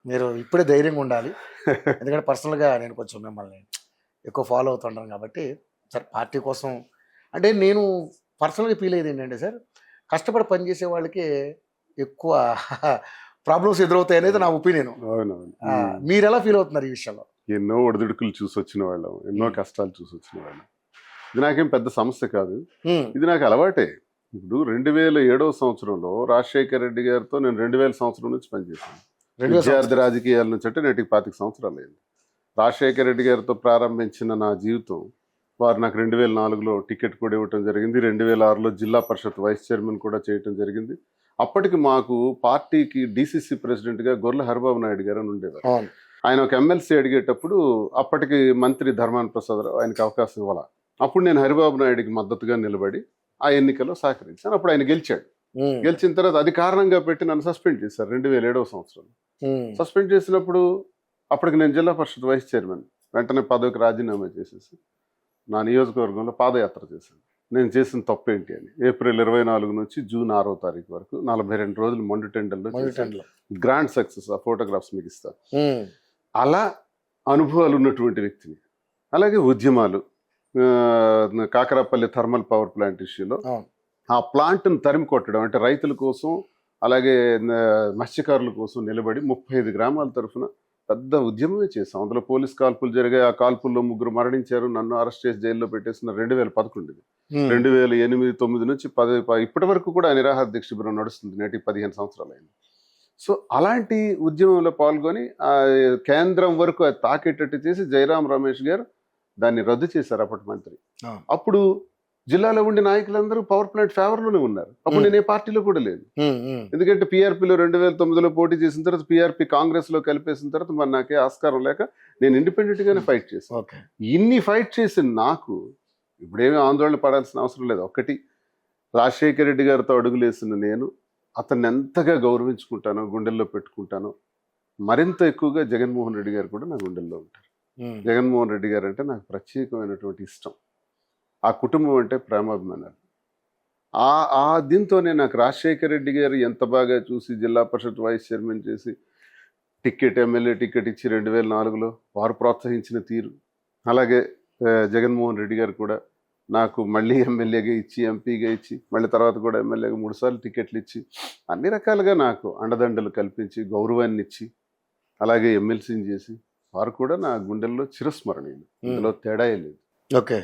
మీరు ఇప్పుడే ధైర్యంగా ఉండాలి. ఎందుకంటే పర్సనల్గా నేను కొంచెం మిమ్మల్ని ఎక్కువ ఫాలో అవుతుంటాను కాబట్టి సార్ పార్టీ కోసం అంటే నేను పర్సనల్గా ఫీల్ అయ్యేది ఏంటంటే సార్ కష్టపడి పనిచేసే వాళ్ళకి ఎక్కువ ప్రాబ్లమ్స్ ఎదురవుతాయి అనేది నా ఒపీనియన్. అవునవును. మీరు ఎలా ఫీల్ అవుతున్నారు ఈ విషయంలో? ఎన్నో ఒడిదుడుకులు చూసి వచ్చిన వాళ్ళం, ఎన్నో కష్టాలు చూసి వచ్చిన వాళ్ళం. ఇది నాకేం పెద్ద సమస్య కాదు, ఇది నాకు అలవాటే. ఇప్పుడు 2007వ సంవత్సరంలో రాజశేఖర రెడ్డి గారితో నేను 2000 సంవత్సరం నుంచి పనిచేశాను. విద్యార్థి రాజకీయాల నుంచి అంటే నేటికి 25 సంవత్సరాలు అయింది. రాజశేఖర రెడ్డి గారితో ప్రారంభించిన నా జీవితం వారు నాకు 2004లో టికెట్ కూడా ఇవ్వటం జరిగింది. 2006లో జిల్లా పరిషత్ వైస్ చైర్మన్ కూడా చేయటం జరిగింది. అప్పటికి మాకు పార్టీకి డిసిసి ప్రెసిడెంట్గా గొర్రెల హరిబాబు నాయుడు గారు అని ఉండేవారు. ఆయన ఒక ఎమ్మెల్సీ అడిగేటప్పుడు అప్పటికి మంత్రి ధర్మాన ప్రసాద్ రావు ఆయనకి అవకాశం ఇవ్వాల. అప్పుడు నేను హరిబాబు నాయుడికి మద్దతుగా నిలబడి ఆ ఎన్నికల్లో సహకరించాను. అప్పుడు ఆయన గెలిచాడు. గెలిచిన తర్వాత అది కారణంగా పెట్టి నన్ను సస్పెండ్ చేశారు 2007వ సంవత్సరంలో. సస్పెండ్ చేసినప్పుడు అప్పటికి నేను జిల్లా పరిషత్ వైస్ చైర్మన్. వెంటనే పదవికి రాజీనామా చేసేసి నా నియోజకవర్గంలో పాదయాత్ర చేశాను. నేను చేసిన తప్పు ఏంటి అని ఏప్రిల్ 24 నుంచి జూన్ 6వ తారీఖు వరకు 42 రోజులు మొండిటెండల్లో గ్రాండ్ సక్సెస్. ఆ ఫోటోగ్రాఫ్స్ మీకు ఇస్తాను. అలా అనుభవాలు ఉన్నటువంటి వ్యక్తిని. అలాగే ఉద్యమాలు, కాకరాపల్లి థర్మల్ పవర్ ప్లాంట్ ఇష్యూలో ఆ ప్లాంట్ను తరిమి కొట్టడం అంటే రైతుల కోసం అలాగే మత్స్యకారుల కోసం నిలబడి 35 గ్రామాల తరఫున పెద్ద ఉద్యమమే చేశాం. అందులో పోలీస్ కాల్పులు జరిగాయి. ఆ కాల్పుల్లో 3 మరణించారు. నన్ను అరెస్ట్ చేసి జైల్లో పెట్టేసిన 2011. 2008, 9 నుంచి 10 ఇప్పటి వరకు కూడా నిరాహార దీక్ష శిబిరం నడుస్తుంది. నేటికి 15 సంవత్సరాలు అయింది. సో అలాంటి ఉద్యమంలో పాల్గొని కేంద్రం వరకు అది తాకేటట్టు చేసి జయరాం రమేష్ గారు దాన్ని రద్దు చేశారు అప్పటి మంత్రి. అప్పుడు జిల్లాలో ఉండే నాయకులందరూ పవర్ ప్లాంట్ ఫేవర్లోనే ఉన్నారు. అప్పుడు నేను ఏ పార్టీలో కూడా లేదు. ఎందుకంటే పీఆర్పీలో 2009లో పోటీ చేసిన తర్వాత పీఆర్పీ కాంగ్రెస్ లో కలిపేసిన తర్వాత మరి నాకే ఆస్కారం లేక నేను ఇండిపెండెంట్ గానే ఫైట్ చేశాను. ఇన్ని ఫైట్ చేసిన నాకు ఇప్పుడేమీ ఆందోళన పడాల్సిన అవసరం లేదు. ఒకటి, రాజశేఖర రెడ్డి గారితో అడుగులేసిన నేను అతన్ని ఎంతగా గౌరవించుకుంటానో, గుండెల్లో పెట్టుకుంటానో, మరింత ఎక్కువగా జగన్మోహన్ రెడ్డి గారు కూడా నా గుండెల్లో ఉంటారు. జగన్మోహన్ రెడ్డి గారు అంటే నాకు ప్రత్యేకమైనటువంటి ఇష్టం. ఆ కుటుంబం అంటే ప్రేమాభిమానాలు. దీంతోనే నాకు రాజశేఖర రెడ్డి గారు ఎంత బాగా చూసి జిల్లా పరిషత్ వైస్ చైర్మన్ చేసి ఎమ్మెల్యే టికెట్ ఇచ్చి 2004లో వారు ప్రోత్సహించిన తీరు, అలాగే జగన్మోహన్ రెడ్డి గారు కూడా నాకు మళ్ళీ ఎమ్మెల్యేగా ఇచ్చి, ఎంపీగా ఇచ్చి, మళ్ళీ తర్వాత కూడా ఎమ్మెల్యేగా 3 సార్లు టికెట్లు ఇచ్చి అన్ని రకాలుగా నాకు అండదండలు కల్పించి గౌరవాన్ని ఇచ్చి అలాగే ఎమ్మెల్సీని చేసి వారు కూడా నా గుండెల్లో చిరస్మరణీయులు. ఇందులో తేడా లేదు. ఓకే.